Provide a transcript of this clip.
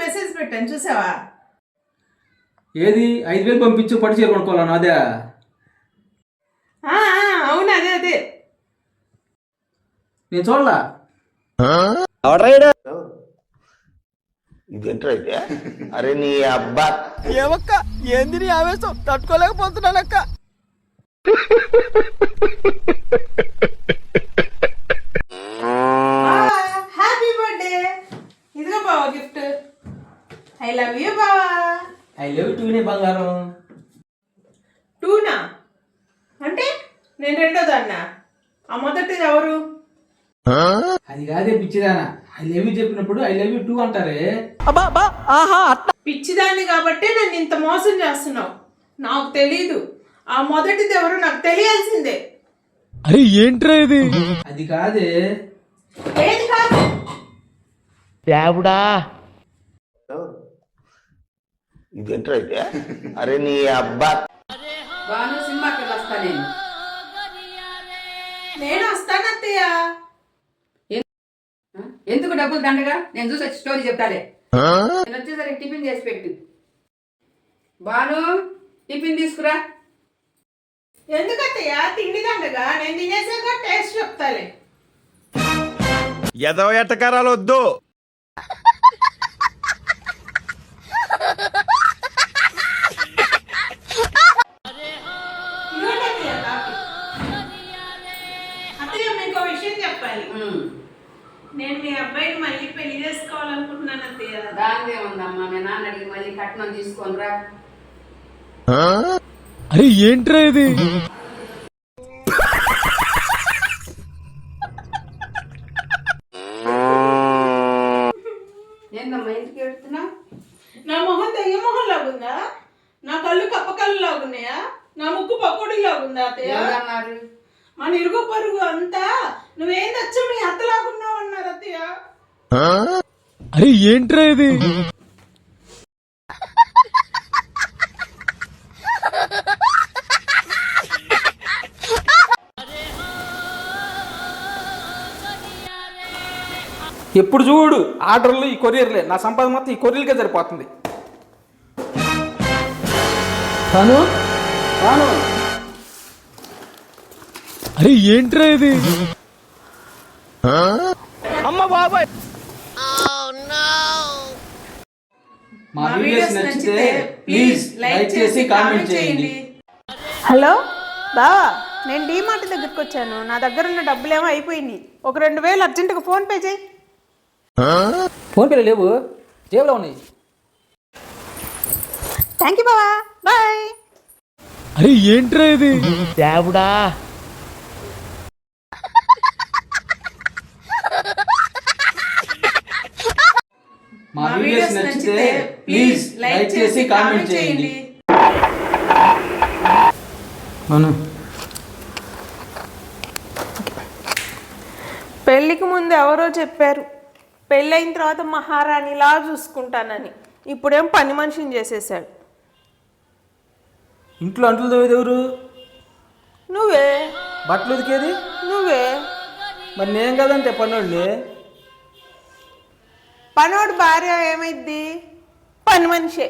Message పెట్టాను చూసావా? ఏది 5,000 పంపించు పట్టు చీర కొనుక్కోవాలన్నా అదే? అవును అదే నేను చూడలా. ఇదేంటైతే అరే నీ అబ్బా ఏమక్క ఏంది నీ ఆవేశం తట్టుకోలేకపోతున్నానక్క. Happy birthday. ఇదిగో బావా గిఫ్ట్. ఐ లవ్ యూ బావా. ఐ లవ్ టూనే బంగారం. టూనా అంటే నేను రెండోదన్నా. ఆ మొదటిది ఎవరు? అది కాదే పిచ్చిదానా. ఐ లవ్ యూ చెప్పినప్పుడు ఐ లవ్ యూ టూ అంటారే. పిచ్చిదాన్ని కాబట్టే నన్ను ఇంత మోసం చేస్తున్నావు. నాకు తెలీదు. ఆ మొదటిది ఎవరు నాకు తెలియాల్సిందే. అరే ఏంట్రా ఇది? అది కాదే. ఏది కాదు? దేవుడా ఇదేంటైతే అరే నీ అబ్బా బాను సినిమాకి వస్తా నేను వస్తానత్తయ్య. ఎందుకు డబ్బులు దండగా? నేను చూసి వచ్చి స్టోరీ చెప్తాలే. నేను వచ్చేసరికి టిఫిన్ చేసి పెట్టు. బాను టిఫిన్ తీసుకురా. ఎందుకత్తయ్య? తిండి దండగా నేను తినేసాక టేస్ట్ చెప్తాలే. ఎదవ ఎట్టకారాలు వద్దు. ఇదిగోండి అత్తయ్య కాఫీ. అత్తయ్య మీకు ఒక విషయం చెప్పాలి. నేను మీ అబ్బాయిని మళ్ళీ పెళ్లి చేసుకోవాలనుకుంటున్నాను అత్తయ్య. దానిదే ఉందమ్మా. మీ నాన్న అడిగి మళ్ళీ కట్నం తీసుకొని రా. అరే ఏంట్రా ఇది? ఏందమ్మా ఇంటికి వెళ్తున్నా? నా మొహం దెయ్య మొహం లాగుందా? నా కళ్ళు కప్ప కళ్ళు లాగున్నాయా? నా ముక్కు పకోడీ లాగుందా అత్తయ్య? ఎవరన్నారు? మన ఇరుగు పరుగు అంతా నువ్వేం నచ్చ మీ అత్త లాగున్నావు అన్నారు అత్తయ్య. అరే ఏంట్రా ఇది? ఎప్పుడు చూడు ఆర్డర్లు ఈ కొరియర్లే. నా సంపాదన మొత్తం ఈ కొరియర్లకే సరిపోతుంది. తాను తాను అరే ఏంట్రా ఇది? అమ్మ బాబాయ్. మా వీడియోస్ నచ్చితే ప్లీజ్ లైక్ చేసి కామెంట్ చేయండి. హలో బావా, నేను డీమార్ట్ దగ్గరికి వచ్చాను. నా దగ్గర ఉన్న డబ్బులేమో అయిపోయినాయి. ఒక 2,000 అర్జెంటుగా ఫోన్ పే చేయి. ఫోన్పేలో లేవు, జేబులో ఉన్నాయి. థ్యాంక్ యూ బావా, బాయ్. అరే ఏంట్రా ఇది? దేవుడా మా వీడియోస్ నచ్చితే ప్లీజ్ లైక్ చేసి కామెంట్ చేయండి. అవును. పెళ్ళికి ముందు ఎవరో చెప్పారు పెళ్ళైన తర్వాత మహారాణిలా చూసుకుంటానని. ఇప్పుడేం పని మనిషిని చేసేసాడు. ఇంట్లో అంట్లు తోమేది ఎవరు? నువ్వే. బట్టలు ఉతికేది నువ్వే. మరి నేను కదంటే పన్నోళ్ళని. పనోడు భార్య ఏమైద్ది? పని మనిషే.